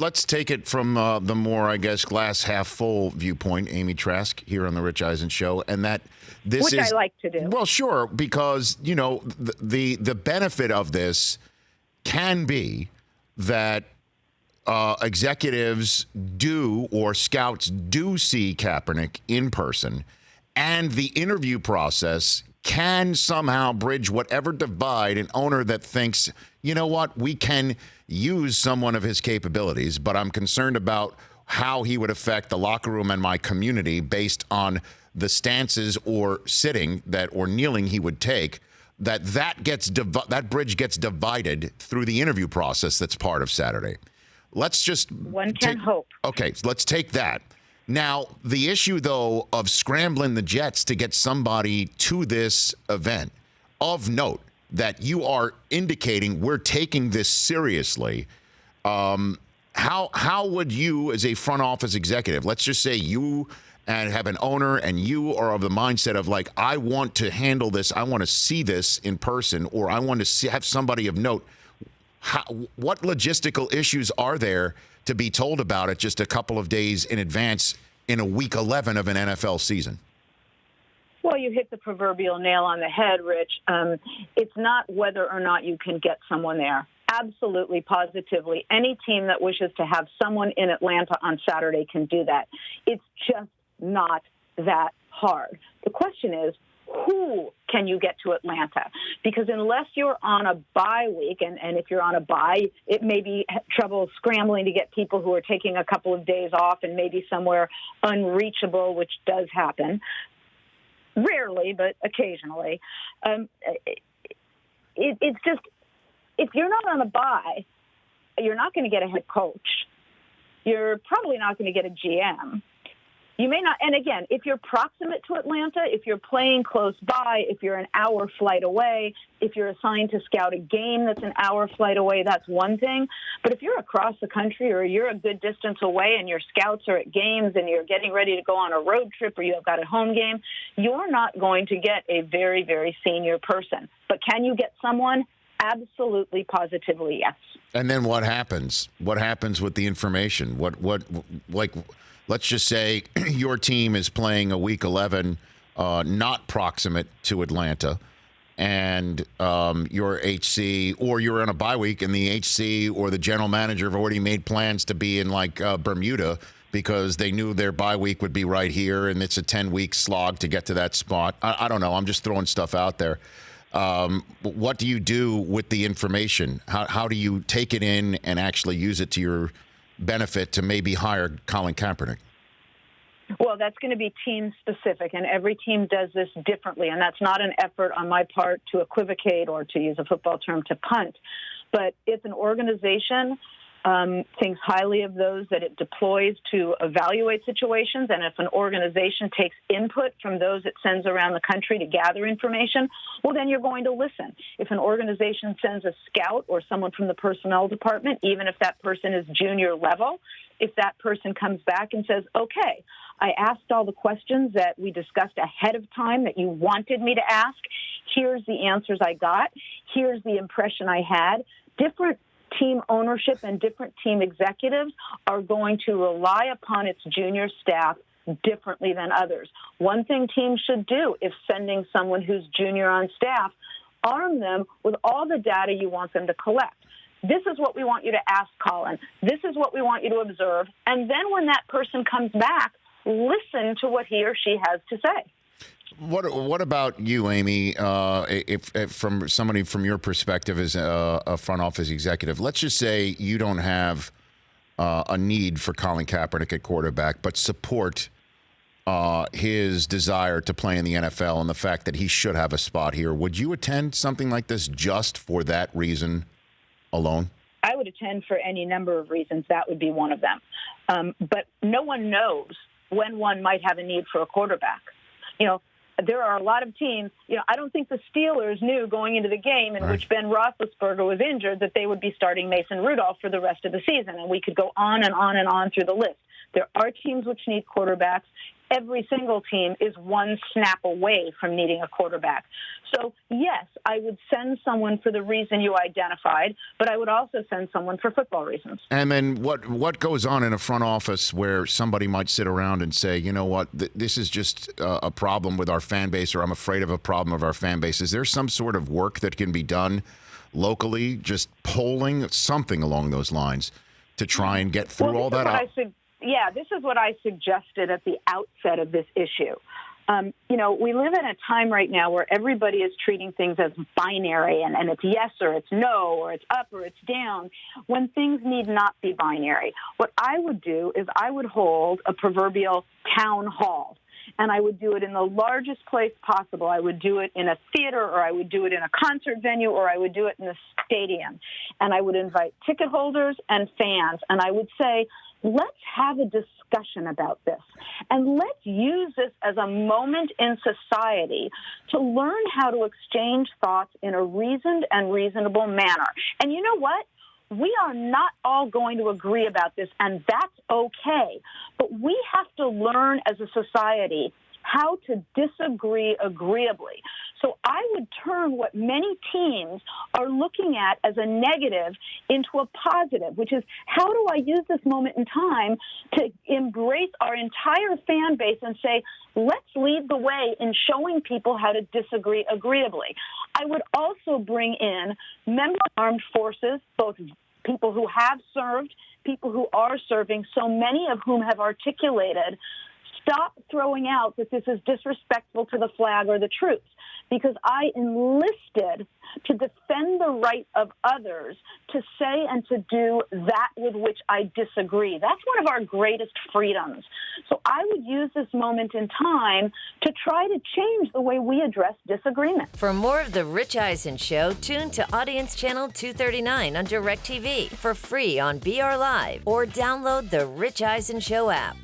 let's take it from the more, I guess, glass half full viewpoint, Amy Trask, here on the Rich Eisen Show, and that this Which is, I like to do. Well, sure, because the benefit of this can be that executives do or scouts do see Kaepernick in person, and the interview process can somehow bridge whatever divide an owner that thinks, you know what, we can use someone of his capabilities, but I'm concerned about how he would affect the locker room and my community based on the stances or sitting or kneeling he would take. That bridge gets divided through the interview process that's part of Saturday. Let's just one can hope. Okay, so let's take that. Now, the issue, though, of scrambling the Jets to get somebody to this event, of note that you are indicating we're taking this seriously. How would you, as a front office executive, let's just say you and have an owner and you are of the mindset of like, I want to handle this, I want to see this in person, or I want to have somebody of note. What logistical issues are there to be told about it just a couple of days in advance in a week 11 of an NFL season? Well, you hit the proverbial nail on the head, Rich. It's not whether or not you can get someone there. Absolutely, positively. Any team that wishes to have someone in Atlanta on Saturday can do that. It's just not that hard. The question is, who can you get to Atlanta? Because unless you're on a bye week, and if you're on a bye, it may be trouble scrambling to get people who are taking a couple of days off and maybe somewhere unreachable, which does happen. Rarely, but occasionally. It's just, if you're not on a bye, you're not going to get a head coach. You're probably not going to get a GM. You may not, and again, if you're proximate to Atlanta, if you're playing close by, if you're an hour flight away, if you're assigned to scout a game that's an hour flight away, that's one thing. But if you're across the country or you're a good distance away and your scouts are at games and you're getting ready to go on a road trip or you've got a home game, you're not going to get a very, very senior person. But can you get someone? Absolutely, positively, yes. And then what happens? What happens with the information? Let's just say your team is playing a Week 11 not proximate to Atlanta, and your HC, or you're on a bye week, and the HC or the general manager have already made plans to be in Bermuda because they knew their bye week would be right here, and it's a 10-week slog to get to that spot. I don't know. I'm just throwing stuff out there. What do you do with the information? How do you take it in and actually use it to your benefit to maybe hire Colin Kaepernick? Well, that's going to be team specific, and every team does this differently, and that's not an effort on my part to equivocate or, to use a football term, to punt. But if an organization thinks highly of those that it deploys to evaluate situations, and if an organization takes input from those it sends around the country to gather information, well, then you're going to listen. If an organization sends a scout or someone from the personnel department, even if that person is junior level, if that person comes back and says, okay, I asked all the questions that we discussed ahead of time that you wanted me to ask, here's the answers I got, here's the impression I had, different team ownership and different team executives are going to rely upon its junior staff differently than others. One thing teams should do if sending someone who's junior on staff, arm them with all the data you want them to collect. This is what we want you to ask Colin. This is what we want you to observe. And then when that person comes back, listen to what he or she has to say. What about you, Amy? If from somebody from your perspective as a front office executive, let's just say you don't have a need for Colin Kaepernick at quarterback, but support his desire to play in the NFL and the fact that he should have a spot here. Would you attend something like this just for that reason alone? I would attend for any number of reasons. That would be one of them. But no one knows when one might have a need for a quarterback. There are a lot of teams, I don't think the Steelers knew going into the game in which Ben Roethlisberger was injured that they would be starting Mason Rudolph for the rest of the season, and we could go on and on and on through the list. There are teams which need quarterbacks. every single team is one snap away from needing a quarterback. So, yes, I would send someone for the reason you identified, but I would also send someone for football reasons. And then what goes on in a front office where somebody might sit around and say, you know what, this is just a problem with our fan base, or I'm afraid of a problem of our fan base. Is there some sort of work that can be done locally, just polling, something along those lines, to try and get through all that up? This is what I suggested at the outset of this issue. We live in a time right now where everybody is treating things as binary, and it's yes or it's no, or it's up or it's down, when things need not be binary. What I would do is I would hold a proverbial town hall. And I would do it in the largest place possible. I would do it in a theater, or I would do it in a concert venue, or I would do it in a stadium. And I would invite ticket holders and fans, and I would say, let's have a discussion about this. And let's use this as a moment in society to learn how to exchange thoughts in a reasoned and reasonable manner. And you know what? We are not all going to agree about this, and that's okay. But we have to learn as a society how to disagree agreeably. So I would turn what many teams are looking at as a negative into a positive, which is, how do I use this moment in time to embrace our entire fan base and say, let's lead the way in showing people how to disagree agreeably. I would also bring in members of armed forces, both people who have served, people who are serving, so many of whom have articulated, stop throwing out that this is disrespectful to the flag or the troops, because I enlisted to defend the right of others to say and to do that with which I disagree. That's one of our greatest freedoms. So I would use this moment in time to try to change the way we address disagreement. For more of The Rich Eisen Show, tune to Audience Channel 239 on DirecTV for free on BR Live, or download the Rich Eisen Show app.